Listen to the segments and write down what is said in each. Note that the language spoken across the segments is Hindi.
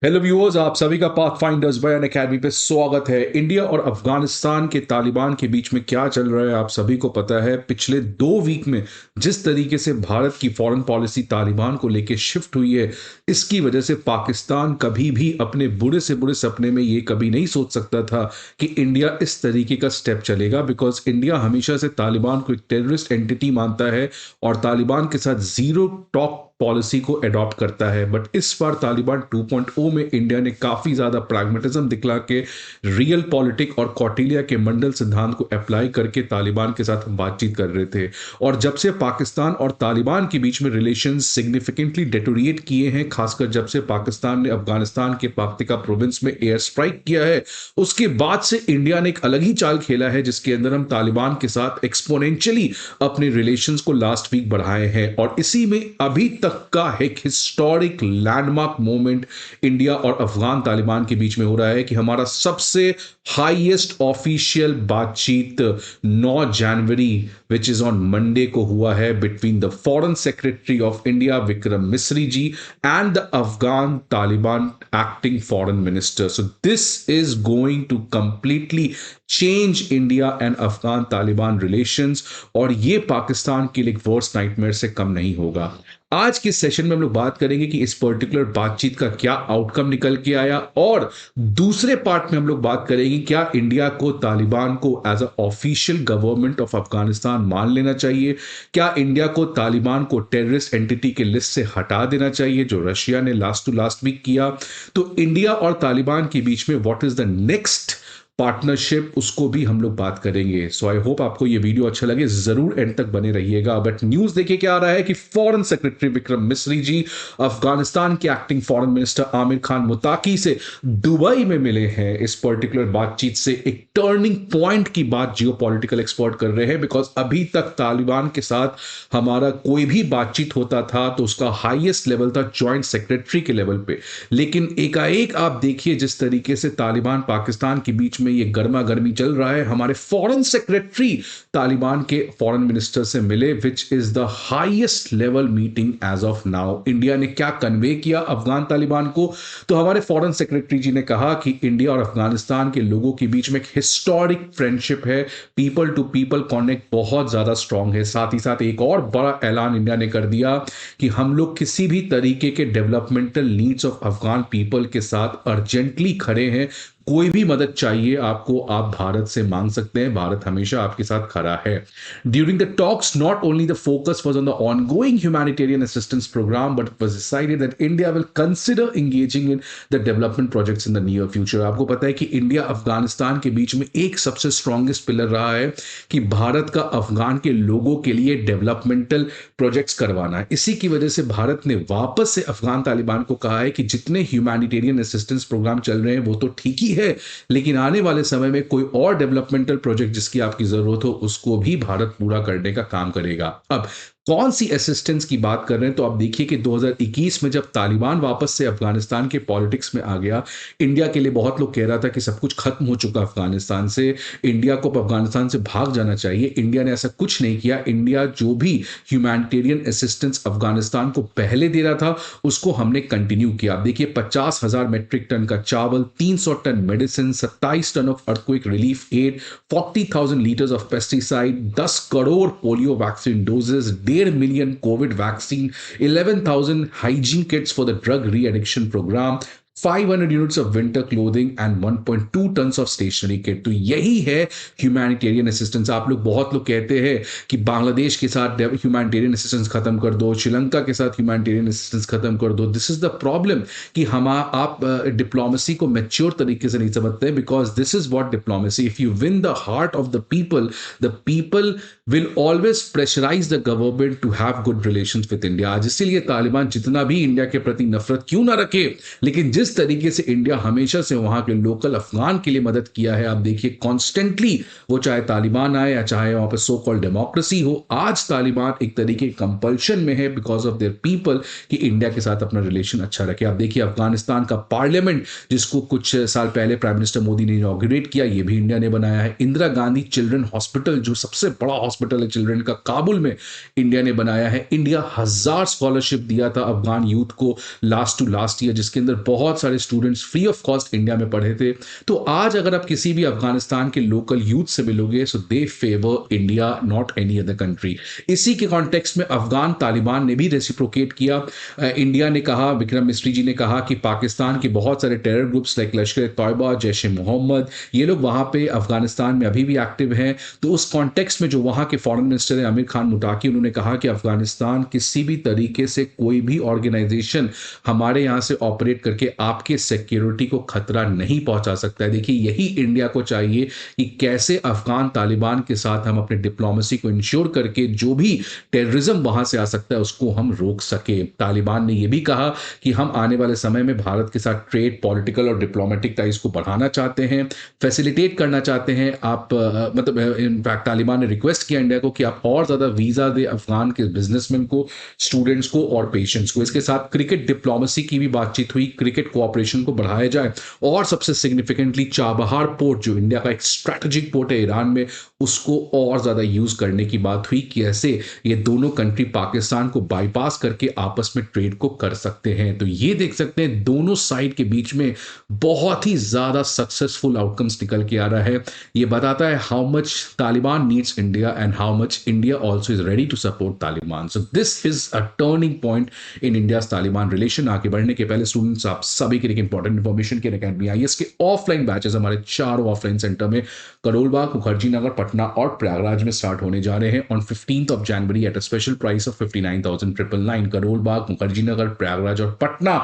हेलो व्यूअर्स, आप सभी का पाथ फाइंडर्स बयान एकेडमी पे स्वागत है। इंडिया और अफगानिस्तान के तालिबान के बीच में क्या चल रहा है आप सभी को पता है। पिछले 2 वीक में जिस तरीके से भारत की फॉरेन पॉलिसी तालिबान को लेकर शिफ्ट हुई है, इसकी वजह से पाकिस्तान कभी भी अपने बुरे से बुरे सपने में ये कभी नहीं सोच सकता था कि इंडिया इस तरीके का स्टेप चलेगा। बिकॉज इंडिया हमेशा से तालिबान को एक टेररिस्ट एंटिटी मानता है और तालिबान के साथ जीरो टॉक पॉलिसी को अडॉप्ट करता है। बट इस बार तालिबान 2.0 में इंडिया ने काफी ज्यादा प्रैग्मेटिज्म दिखला के रियल पॉलिटिक और कौटिल्य के मंडल सिद्धांत को अप्लाई करके तालिबान के साथ बातचीत कर रहे थे। और जब से पाकिस्तान और तालिबान के बीच में रिलेशंस सिग्निफिकेंटली डेटोरिएट किए हैं, खासकर जब से पाकिस्तान ने अफगानिस्तान के पाक्तिका प्रोविंस में एयर स्ट्राइक किया है, उसके बाद से इंडिया ने एक अलग ही चाल खेला है, जिसके अंदर हम तालिबान के साथ एक्सपोनेंशियली अपने रिलेशंस को लास्ट वीक बढ़ाए हैं। और इसी में अभी तक का एक हिस्टोरिक लैंडमार्क मोमेंट इंडिया और अफगान तालिबान के बीच में हो रहा है कि हमारा सबसे हाईएस्ट ऑफिशियल बातचीत 9 January which is on Monday को हुआ है between the foreign secretary of India Vikram Misri ji and the Afghan Taliban acting foreign minister. So this is going to completely change India and Afghan Taliban relations, और ये पाकिस्तान के लिए एक वर्स्ट नाइटमेयर से कम नहीं होगा। आज के सेशन में हम लोग बात करेंगे कि इस पर्टिकुलर बातचीत का क्या आउटकम निकल के आया, और दूसरे पार्ट में हम लोग बात करेंगे क्या इंडिया को तालिबान को as a official government of Afghanistan मान लेना चाहिए, क्या इंडिया को तालिबान को टेररिस्ट एंटिटी के लिस्ट से हटा देना चाहिए जो रशिया ने लास्ट टू लास्ट वीक किया। तो इंडिया और तालिबान के बीच में what is the next partnership, उसको भी हम लोग बात करेंगे। सो आई होप आपको ये वीडियो अच्छा लगे, जरूर एंड तक बने रहिएगा। बट न्यूज देखिए क्या आ रहा है कि फॉरेन सेक्रेटरी विक्रम मिस्री जी अफगानिस्तान के acting foreign minister Amir Khan Muttaqi से दुबई में मिले हैं। इस पर्टिकुलर बातचीत से एक टर्निंग पॉइंट की बात जियो पॉलिटिकल एक्सपर्ट कर रहे हैं, बिकॉज अभी तक तालिबान के साथ हमारा कोई भी बातचीत होता था तो उसका हाईएस्ट लेवल था ज्वाइंट सेक्रेटरी के लेवल पे। लेकिन एकाएक आप देखिए जिस तरीके से तालिबान पाकिस्तान के बीच में ये गर्मा गर्मी चल रहा है, हमारे फॉरेन सेक्रेटरी तालिबान के फॉरेन मिनिस्टर से मिले, which is the highest level meeting as of now. India ने क्या कन्वे किया अफगान तालिबान को, तो हमारे फॉरेन सेक्रेटरी जी ने कहा कि इंडिया और अफगानिस्तान के लोगों के बीच में एक हिस्टोरिक फ्रेंडशिप है, पीपल टू पीपल कॉन्नेक्ट बहुत ज्यादा स्ट्रांग है। साथ ही साथ एक और बड़ा ऐलान इंडिया ने कर दिया कि हम लोग किसी भी तरीके के developmental needs of Afghan people के साथ अर्जेंटली खड़े हैं। कोई भी मदद चाहिए आपको, आप भारत से मांग सकते हैं, भारत हमेशा आपके साथ खड़ा है। During the talks not only the focus was on the ongoing humanitarian assistance program but it was decided that India will consider engaging in the development projects in the near future. आपको पता है कि इंडिया अफगानिस्तान के बीच में एक सबसे स्ट्रॉन्गेस्ट पिलर रहा है कि भारत का अफगान के लोगों के लिए डेवलपमेंटल प्रोजेक्ट्स करवाना है। इसी की वजह से भारत ने वापस से अफगान तालिबान को कहा है कि जितने ह्यूमैनिटेरियन असिस्टेंस प्रोग्राम चल रहे हैं वो तो ठीक ही है, लेकिन आने वाले समय में कोई और डेवलपमेंटल प्रोजेक्ट जिसकी आपकी जरूरत हो उसको भी भारत पूरा करने का काम करेगा। अब कौन सी असिस्टेंस की बात कर रहे हैं, तो आप देखिए कि 2021 में जब तालिबान वापस से अफगानिस्तान के पॉलिटिक्स में आ गया, इंडिया के लिए बहुत लोग कह रहा था कि सब कुछ खत्म हो चुका अफगानिस्तान से, इंडिया को अफगानिस्तान से भाग जाना चाहिए। इंडिया ने ऐसा कुछ नहीं किया। इंडिया जो भी ह्यूमैनिटेरियन असिस्टेंस अफगानिस्तान को पहले दे रहा था उसको हमने कंटिन्यू किया। आप देखिए 50,000 मेट्रिक टन का चावल, 300 ton medicine, 27 ton of earthquake relief aid, 40,000 litres of pesticide, 10 crore polio vaccine doses, 1.5 million COVID vaccine, 11,000 hygiene kits for the drug re-addiction program, 500 units of winter clothing and 1.2 tons of stationery kit. तो यही है ह्यूमैनिटेरियन असिस्टेंस। आप लोग बहुत लोग कहते हैं कि बांग्लादेश के साथ ह्यूमैनिटेरियन असिस्टेंस खत्म कर दो, श्रीलंका के साथ ह्यूमैनिटेरियन असिस्टेंस खत्म कर दो। दिस इज द प्रॉब्लम कि आप डिप्लोमेसी को मैच्योर तरीके से नहीं समझते, because this is what diplomacy, if you win the heart of the people will always pressurise the government to have good relations with India. आज इसीलिए तालिबान जितना भी इंडिया के प्रति नफरत क्यों ना रखे, लेकिन जिस तरीके से इंडिया हमेशा से वहां के लोकल अफगान के लिए मदद किया है, आप देखिए कॉन्स्टेंटली, वो चाहे तालिबान आए या चाहे वहां पर सो कॉल्ड डेमोक्रेसी हो, आज तालिबान एक तरीके कंपल्शन में है बिकॉज ऑफ देयर पीपल कि इंडिया के साथ अपना रिलेशन अच्छा रखे। आप देखिए अफगानिस्तान का पार्लियामेंट जिसको कुछ साल पहले प्राइम मिनिस्टर मोदी ने इनॉग्रेट किया, ये भी इंडिया ने बनाया है। इंदिरा गांधी चिल्ड्रन हॉस्पिटल जो सबसे बड़ा हॉस्पिटल है चिल्ड्रन का काबुल में, इंडिया ने बनाया है। इंडिया 1000 स्कॉलरशिप दिया था अफगान यूथ को लास्ट टू लास्ट ईयर, जिसके अंदर बहुत बहुत सारे students free of cost India में पढ़े थे। तो आज अगर आप किसी भी अफगानिस्तान के लोकल यूथ से मिलोगे, so they favour India, not any other country. इसी के कॉन्टेक्स्ट में अफगान तालिबान ने भी रेसिप्रोकेट किया। इंडिया ने कहा, विक्रम मिस्री जी ने कहा कि पाकिस्तान के बहुत सारे टेरर ग्रुप्स लाइक लश्कर तौयबा, जैश ए मोहम्मद, ये लोग वहाँ पे अफगानिस्तान में अभी भी एक्टिव हैं। तो उस कॉन्टेक्स्ट में जो वहाँ के फॉरेन मिनिस्टर हैं आमिर खान मुटाकी, उन्होंने कहा कि अफगानिस्तान किसी भी तरीके से कोई भी ऑर्गेनाइजेशन हमारे यहाँ से ऑपरेट करके आपके सिक्योरिटी को खतरा नहीं पहुंचा सकता है। देखिए, यही इंडिया को चाहिए कि कैसे अफगान तालिबान के साथ हम अपने डिप्लोमेसी को इंश्योर करके जो भी टेररिज्म वहां से आ सकता है उसको हम रोक सके। तालिबान ने यह भी कहा कि हम आने वाले समय में भारत के साथ ट्रेड, पॉलिटिकल और डिप्लोमेटिक टाइज को बढ़ाना चाहते हैं, फैसिलिटेट करना चाहते हैं। आप मतलब इनफैक्ट तालिबान ने रिक्वेस्ट किया इंडिया को कि आप और ज्यादा वीजा दे अफगान के बिजनेसमैन को, स्टूडेंट्स को और पेशेंट्स को। इसके साथ क्रिकेट डिप्लोमेसी की भी बातचीत हुई, क्रिकेट कोऑपरेशन को बढ़ाया जाए, और सबसे सिग्निफिकेंटली चाबहार पोर्ट जो इंडिया का एक स्ट्रैटेजिक पोर्ट है ईरान में, उसको और ज्यादा यूज करने की बात हुई कि ऐसे ये दोनों कंट्री पाकिस्तान को बाईपास करके आपस में ट्रेड को कर सकते हैं। तो ये देख सकते हैं दोनों साइड के बीच में बहुत ही ज्यादा सक्सेसफुल आउटकम्स निकल के आ रहा है। ये बताता है how much Taliban needs India and how much India also is ready to support Taliban. So this is a turning point in India Taliban relation. आगे बढ़ने के पहले स्टूडेंट्स, आप सभी के लिए इंपॉर्टेंट इन्फॉर्मेशन के अकेडमी आईएएस के ऑफलाइन बैचेस हमारे 4 ऑफलाइन सेंटर में करोलबाग, मुखर्जी नगर, पटना और प्रयागराज में स्टार्ट होने जा रहे हैं on 15th of January at a special price of 59,999। Karol Bagh, Mukherjee Nagar, Prayagraj और पटना,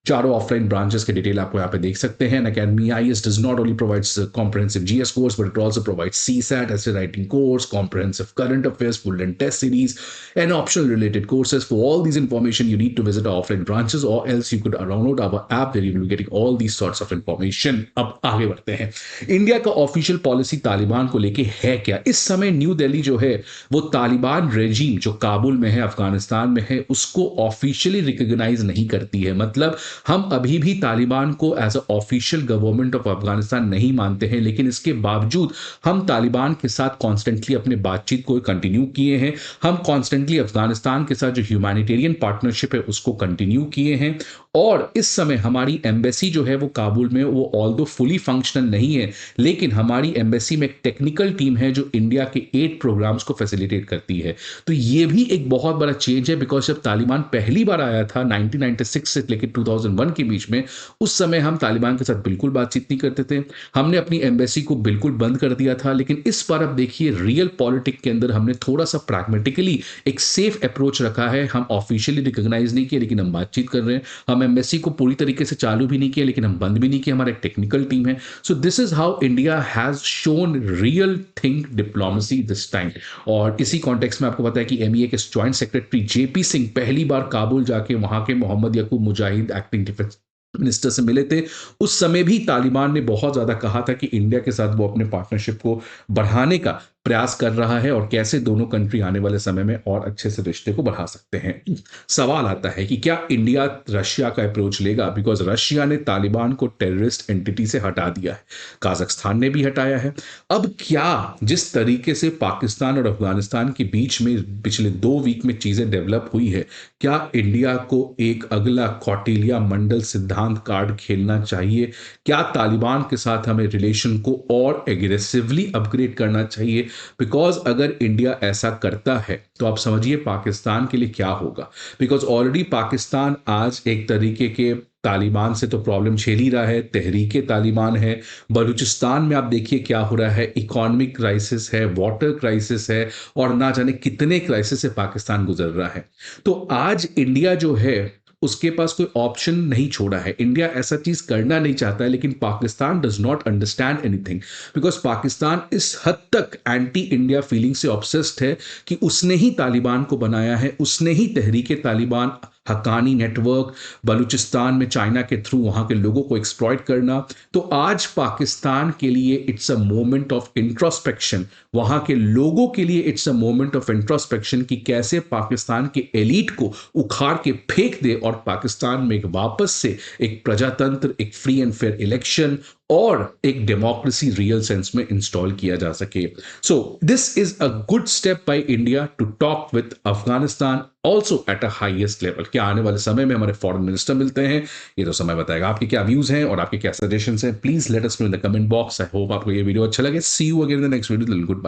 चारों ऑफलाइन ब्रांचेस के डिटेल आपको यहाँ पे देख सकते हैं। Academy IAS does not only provides comprehensive GS course but it also provides CSAT, essay writing course, comprehensive current affairs, full length test series and optional related courses. For all these information, you need to visit our offline branches or else you could download our app where you will be getting all these sorts of information. अब आगे बढ़ते हैं। इंडिया का ऑफिशियल पॉलिसी तालिबान को लेके है क्या? इस समय न्यू दिल्ली जो है वो तालिबान रेजीम जो काबुल में है, अफगानिस्तान में है, उसको ऑफिशियली रिकॉग्नाइज नहीं करती है। मतलब हम अभी भी तालिबान को as a official government of Afghanistan नहीं मानते हैं, लेकिन इसके बावजूद हम तालिबान के साथ कॉन्स्टेंटली अपने बातचीत को कंटिन्यू किए हैं। हम कॉन्स्टेंटली अफगानिस्तान के साथ जो ह्यूमैनिटेरियन पार्टनरशिप है उसको कंटिन्यू किए हैं। और इस समय हमारी एम्बेसी जो है वो काबुल में, वो ऑल्दो फुली फंक्शनल नहीं है, लेकिन हमारी एम्बेसी में एक टेक्निकल टीम है जो इंडिया के 8 प्रोग्राम्स को फैसिलिटेट करती है। तो ये भी एक बहुत बड़ा चेंज है, बिकॉज जब तालिबान पहली बार आया था 1996 से लेकर 2001 के बीच में, उस समय हम तालिबान के साथ बिल्कुल बातचीत नहीं करते थे, हमने अपनी एम्बेसी को बिल्कुल बंद कर दिया था। लेकिन इस बार अब देखिए, रियल पॉलिटिक्स के अंदर हमने थोड़ा सा प्रैग्मेटिकली एक सेफ अप्रोच रखा है। हम ऑफिशियली रिकॉग्नाइज नहीं किए लेकिन हम बातचीत कर रहे हैं। हम एम्बेसी को पूरी तरीके से चालू भी नहीं किया लेकिन हम बंद भी नहीं किया। हमारा एक टेक्निकल टीम है। सो this is how India has shown real think diplomacy this time. और इसी कॉन्टेक्स्ट में आपको पता है कि एमईए के ज्वाइंट सेक्रेटरी जेपी सिंह पहली बार काबुल जाके वहां के मोहम्मद याकूब मुजाहिद एक्टिंग डिफेंस मिनिस्टर से मिले थे। उस समय भी तालिबान ने बहुत ज्यादा कहा था कि इंडिया के साथ वो अपने पार्टनरशिप को बढ़ाने का प्रयास कर रहा है और कैसे दोनों कंट्री आने वाले समय में और अच्छे से रिश्ते को बढ़ा सकते हैं। सवाल आता है कि क्या इंडिया रशिया का अप्रोच लेगा, बिकॉज रशिया ने तालिबान को टेररिस्ट एंटिटी से हटा दिया है, काजाख्स्तान ने भी हटाया है। अब क्या जिस तरीके से पाकिस्तान और अफगानिस्तान के बीच में पिछले 2 वीक में चीजें डेवलप हुई है, क्या इंडिया को एक अगला कौटिल्य मंडल सिद्धांत कार्ड खेलना चाहिए? क्या तालिबान के साथ हमें रिलेशन को और एग्रेसिवली अपग्रेड करना चाहिए? बिकॉज अगर इंडिया ऐसा करता है तो आप समझिए पाकिस्तान के लिए क्या होगा। बिकॉज ऑलरेडी पाकिस्तान आज एक तरीके के तालिबान से तो प्रॉब्लम झेल ही रहा है, तहरीके तालिबान है। बलूचिस्तान में आप देखिए क्या हो रहा है, इकोनॉमिक क्राइसिस है, वाटर क्राइसिस है, और ना जाने कितने क्राइसिस से पाकिस्तान गुजर रहा है। तो आज इंडिया जो है उसके पास कोई ऑप्शन नहीं छोड़ा है। इंडिया ऐसा चीज करना नहीं चाहता है, लेकिन Pakistan does not understand anything, because Pakistan इस हद तक एंटी इंडिया फीलिंग से ऑब्सेस्ड है कि उसने ही तालिबान को बनाया है, उसने ही तहरीके तालिबान, हक्कानी नेटवर्क, बलूचिस्तान में चाइना के थ्रू वहां के लोगों को एक्सप्लॉइट करना। तो आज पाकिस्तान के लिए it's a moment of introspection, वहां के लोगों के लिए it's a moment of introspection कि कैसे पाकिस्तान के एलीट को उखाड़ के फेंक दे और पाकिस्तान में एक वापस से एक प्रजातंत्र, एक फ्री एंड फेयर इलेक्शन और एक डेमोक्रेसी रियल सेंस में इंस्टॉल किया जा सके. So this is a good step by India to talk with Afghanistan also at a highest level. क्या आने वाले समय में हमारे फॉरेन मिनिस्टर मिलते हैं? ये तो समय बताएगा. आपके क्या व्यूज हैं और आपके क्या सजेशन हैं? Please let us know in the comment box. I hope आपको ये वीडियो अच्छा लगे. See you again in the next video. Good bye.